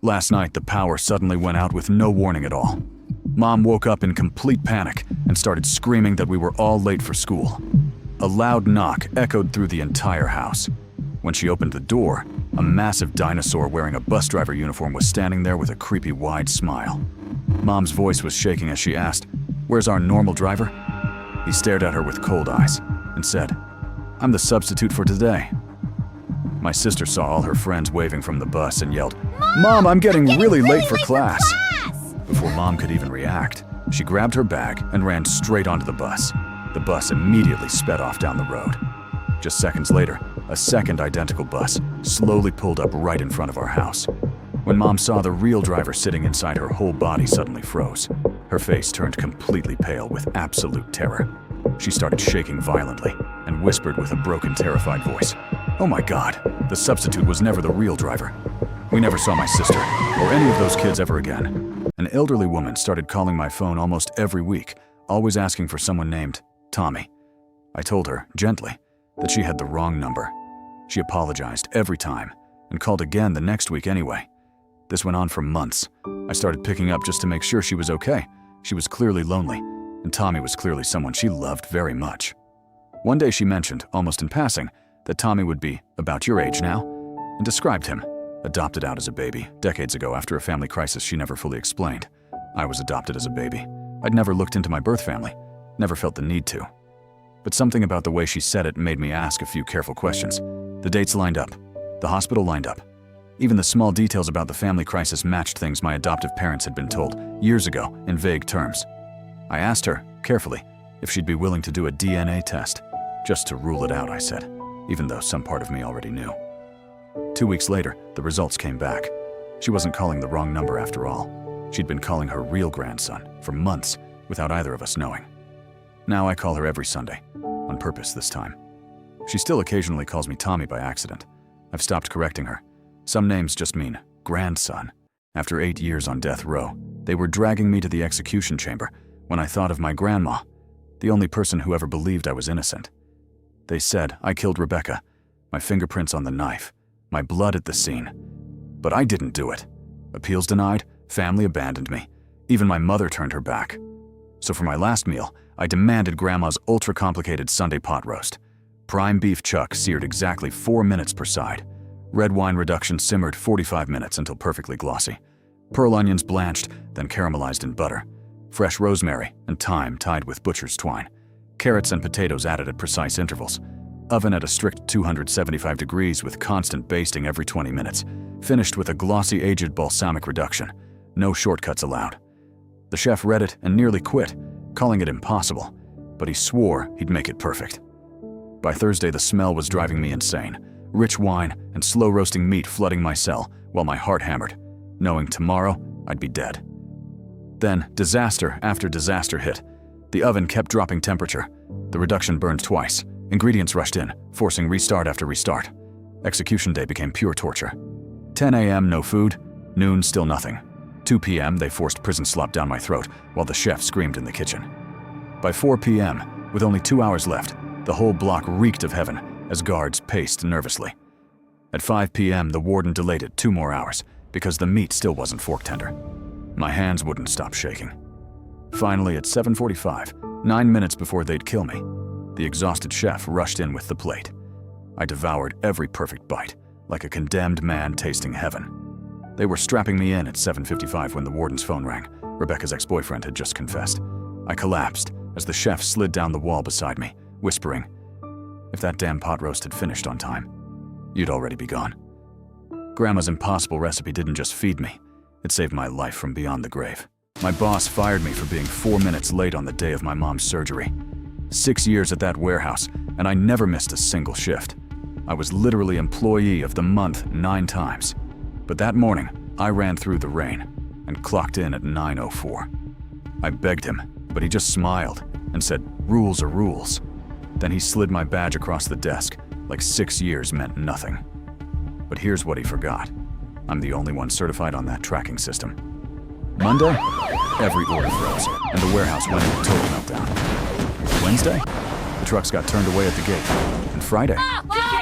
Last night, the power suddenly went out with no warning at all. Mom woke up in complete panic and started screaming that we were all late for school. A loud knock echoed through the entire house. When she opened the door, a massive dinosaur wearing a bus driver uniform was standing there with a creepy wide smile. Mom's voice was shaking as she asked, "Where's our normal driver?" He stared at her with cold eyes and said, "I'm the substitute for today." My sister saw all her friends waving from the bus and yelled, "Mom, I'm getting really late for class!" Before Mom could even react, she grabbed her bag and ran straight onto the bus. The bus immediately sped off down the road. Just seconds later, a second identical bus slowly pulled up right in front of our house. When Mom saw the real driver sitting inside, her whole body suddenly froze. Her face turned completely pale with absolute terror. She started shaking violently and whispered with a broken, terrified voice, "Oh my God, the substitute was never the real driver." We never saw my sister or any of those kids ever again. An elderly woman started calling my phone almost every week, always asking for someone named Tommy. I told her, gently, that she had the wrong number. She apologized every time and called again the next week anyway. This went on for months. I started picking up just to make sure she was okay. She was clearly lonely, and Tommy was clearly someone she loved very much. One day she mentioned, almost in passing, that Tommy would be about your age now, and described him, adopted out as a baby, decades ago after a family crisis she never fully explained. I was adopted as a baby. I'd never looked into my birth family, never felt the need to. But something about the way she said it made me ask a few careful questions. The dates lined up. The hospital lined up. Even the small details about the family crisis matched things my adoptive parents had been told years ago in vague terms. I asked her, carefully, if she'd be willing to do a DNA test. Just to rule it out, I said, even though some part of me already knew. 2 weeks later, the results came back. She wasn't calling the wrong number after all. She'd been calling her real grandson for months without either of us knowing. Now I call her every Sunday, on purpose this time. She still occasionally calls me Tommy by accident. I've stopped correcting her. Some names just mean grandson. After 8 years on death row, they were dragging me to the execution chamber when I thought of my grandma, the only person who ever believed I was innocent. They said I killed Rebecca, my fingerprints on the knife, my blood at the scene. But I didn't do it. Appeals denied, family abandoned me. Even my mother turned her back. So for my last meal, I demanded Grandma's ultra-complicated Sunday pot roast. Prime beef chuck seared exactly 4 minutes per side. Red wine reduction simmered 45 minutes until perfectly glossy. Pearl onions blanched, then caramelized in butter. Fresh rosemary and thyme tied with butcher's twine. Carrots and potatoes added at precise intervals. Oven at a strict 275 degrees with constant basting every 20 minutes. Finished with a glossy aged balsamic reduction. No shortcuts allowed. The chef read it and nearly quit, calling it impossible, but he swore he'd make it perfect. By Thursday, the smell was driving me insane. Rich wine and slow roasting meat flooding my cell while my heart hammered, knowing tomorrow I'd be dead. Then disaster after disaster hit. The oven kept dropping temperature. The reduction burned twice. Ingredients rushed in, forcing restart after restart. Execution day became pure torture. 10 a.m. no food, noon still nothing. 2 p.m. they forced prison slop down my throat while the chef screamed in the kitchen. By 4 p.m., with only 2 hours left, the whole block reeked of heaven as guards paced nervously. At 5 p.m., the warden delayed it 2 more hours because the meat still wasn't fork tender. My hands wouldn't stop shaking. Finally, at 7:45, 9 minutes before they'd kill me, the exhausted chef rushed in with the plate. I devoured every perfect bite, like a condemned man tasting heaven. They were strapping me in at 7:55 when the warden's phone rang. Rebecca's ex-boyfriend had just confessed. I collapsed as the chef slid down the wall beside me, whispering, "If that damn pot roast had finished on time, you'd already be gone." Grandma's impossible recipe didn't just feed me, it saved my life from beyond the grave. My boss fired me for being 4 minutes late on the day of my mom's surgery. 6 years at that warehouse, and I never missed a single shift. I was literally employee of the month 9 times. But that morning, I ran through the rain and clocked in at 9:04. I begged him, but he just smiled and said, "Rules are rules." Then he slid my badge across the desk, like 6 years meant nothing. But here's what he forgot. I'm the only one certified on that tracking system. Monday, every order froze, and the warehouse went into total meltdown. Wednesday, the trucks got turned away at the gate. And Friday,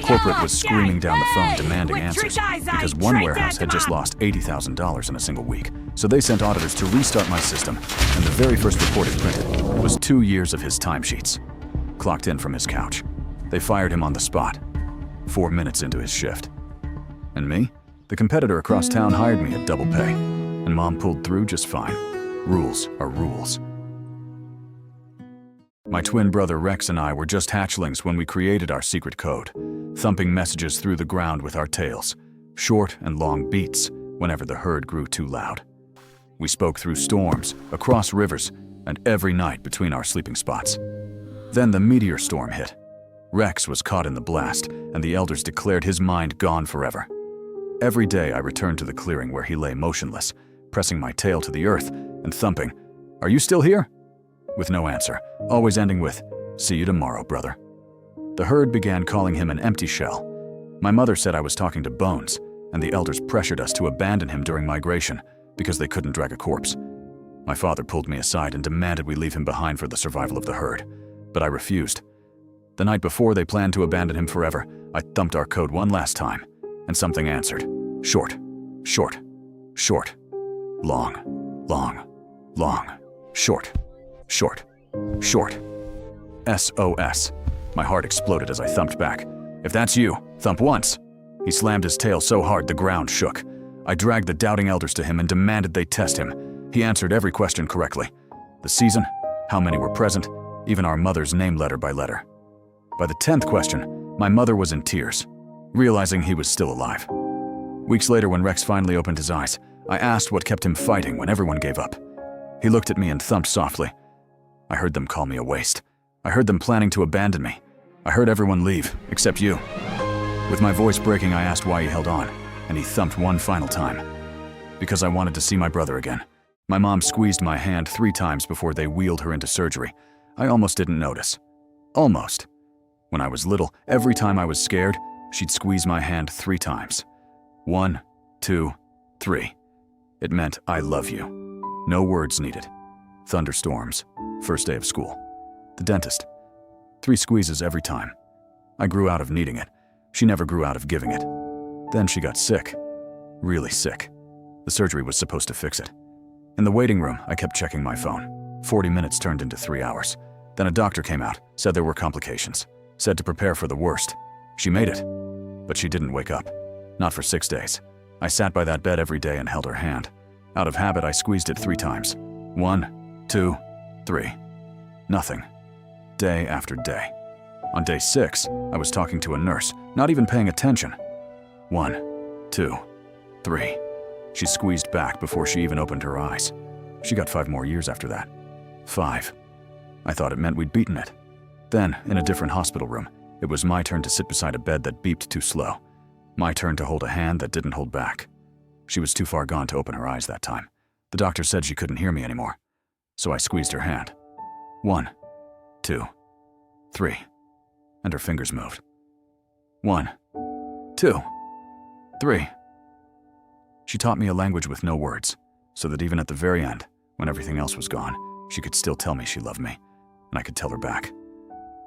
Corporate was screaming down the phone demanding answers because one warehouse had just lost $80,000 in a single week. So they sent auditors to restart my system, and the very first report it printed was 2 years of his timesheets. Clocked in from his couch. They fired him on the spot, 4 minutes into his shift. And me? The competitor across town hired me at double pay, and Mom pulled through just fine. Rules are rules. My twin brother Rex and I were just hatchlings when we created our secret code, thumping messages through the ground with our tails, short and long beats whenever the herd grew too loud. We spoke through storms, across rivers, and every night between our sleeping spots. Then the meteor storm hit. Rex was caught in the blast, and the elders declared his mind gone forever. Every day I returned to the clearing where he lay motionless, pressing my tail to the earth and thumping, "Are you still here?" with no answer, always ending with, "See you tomorrow, brother." The herd began calling him an empty shell. My mother said I was talking to Bones, and the elders pressured us to abandon him during migration because they couldn't drag a corpse. My father pulled me aside and demanded we leave him behind for the survival of the herd, but I refused. The night before they planned to abandon him forever, I thumped our code one last time, and something answered. Short, short, short, long, long, long, short, short, short. SOS. My heart exploded as I thumped back. "If that's you, thump once." He slammed his tail so hard the ground shook. I dragged the doubting elders to him and demanded they test him. He answered every question correctly. The season, how many were present, even our mother's name letter by letter. By the 10th question, my mother was in tears, realizing he was still alive. Weeks later, when Rex finally opened his eyes, I asked what kept him fighting when everyone gave up. He looked at me and thumped softly. I heard them call me a waste. I heard them planning to abandon me. I heard everyone leave, except you. With my voice breaking, I asked why he held on, and he thumped one final time. Because I wanted to see my brother again. My mom squeezed my hand 3 times before they wheeled her into surgery. I almost didn't notice. Almost. When I was little, every time I was scared, she'd squeeze my hand 3 times. 1, 2, 3. It meant I love you. No words needed. Thunderstorms. First day of school. The dentist. 3 squeezes every time. I grew out of needing it. She never grew out of giving it. Then she got sick. Really sick. The surgery was supposed to fix it. In the waiting room, I kept checking my phone. 40 minutes turned into 3 hours. Then a doctor came out, said there were complications, said to prepare for the worst. She made it, but she didn't wake up. Not for 6 days. I sat by that bed every day and held her hand. Out of habit, I squeezed it 3 times. 1, 2, 3. Nothing. Day after day. On day 6, I was talking to a nurse, not even paying attention. 1, 2, 3. She squeezed back before she even opened her eyes. She got 5 more years after that. 5. I thought it meant we'd beaten it. Then, in a different hospital room, it was my turn to sit beside a bed that beeped too slow. My turn to hold a hand that didn't hold back. She was too far gone to open her eyes that time. The doctor said she couldn't hear me anymore. So I squeezed her hand. 1, 2, 3. And her fingers moved. 1, 2, 3. She taught me a language with no words, so that even at the very end, when everything else was gone, she could still tell me she loved me, and I could tell her back.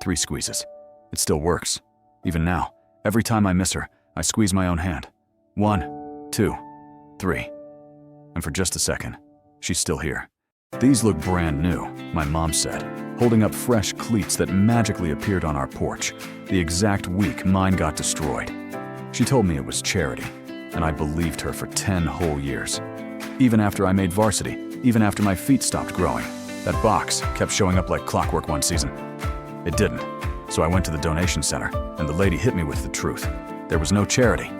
3 squeezes. It still works. Even now, every time I miss her, I squeeze my own hand. 1, 2, 3. And for just a second, she's still here. These look brand new, my mom said, holding up fresh cleats that magically appeared on our porch, the exact week mine got destroyed. She told me it was charity, and I believed her for 10 whole years. Even after I made varsity, even after my feet stopped growing, that box kept showing up like clockwork one season. It didn't, so I went to the donation center, and the lady hit me with the truth. There was no charity,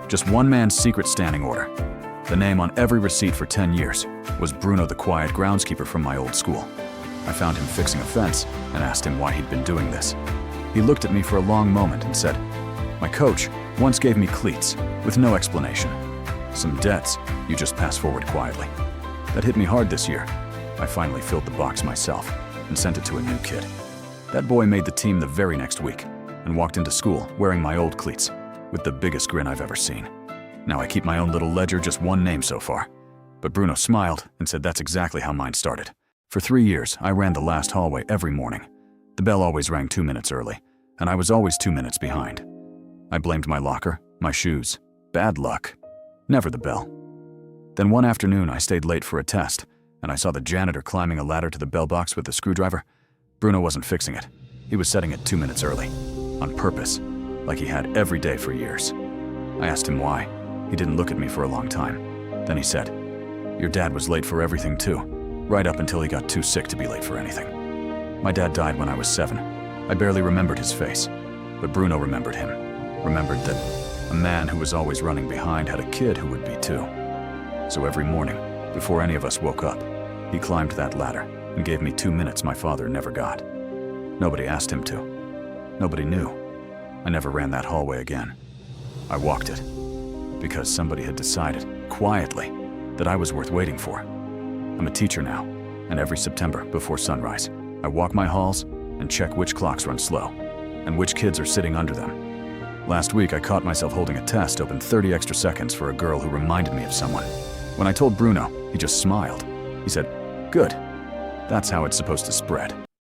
just one man's secret standing order. The name on every receipt for 10 years was Bruno, the quiet groundskeeper from my old school. I found him fixing a fence and asked him why he'd been doing this. He looked at me for a long moment and said, "My coach once gave me cleats with no explanation. Some debts you just pass forward quietly." That hit me hard this year. I finally filled the box myself and sent it to a new kid. That boy made the team the very next week and walked into school wearing my old cleats with the biggest grin I've ever seen. Now I keep my own little ledger, just one name so far. But Bruno smiled and said that's exactly how mine started. For 3 years, I ran the last hallway every morning. The bell always rang 2 minutes early, and I was always 2 minutes behind. I blamed my locker, my shoes, bad luck, never the bell. Then one afternoon I stayed late for a test, and I saw the janitor climbing a ladder to the bell box with a screwdriver. Bruno wasn't fixing it. He was setting it 2 minutes early, on purpose, like he had every day for years. I asked him why. He didn't look at me for a long time. Then he said, "Your dad was late for everything too, right up until he got too sick to be late for anything." My dad died when I was 7. I barely remembered his face, but Bruno remembered him. Remembered that a man who was always running behind had a kid who would be too. So every morning, before any of us woke up, he climbed that ladder and gave me 2 minutes my father never got. Nobody asked him to. Nobody knew. I never ran that hallway again. I walked it, because somebody had decided, quietly, that I was worth waiting for. I'm a teacher now, and every September, before sunrise, I walk my halls and check which clocks run slow, and which kids are sitting under them. Last week, I caught myself holding a test open 30 extra seconds for a girl who reminded me of someone. When I told Bruno, he just smiled. He said, "Good. That's how it's supposed to spread."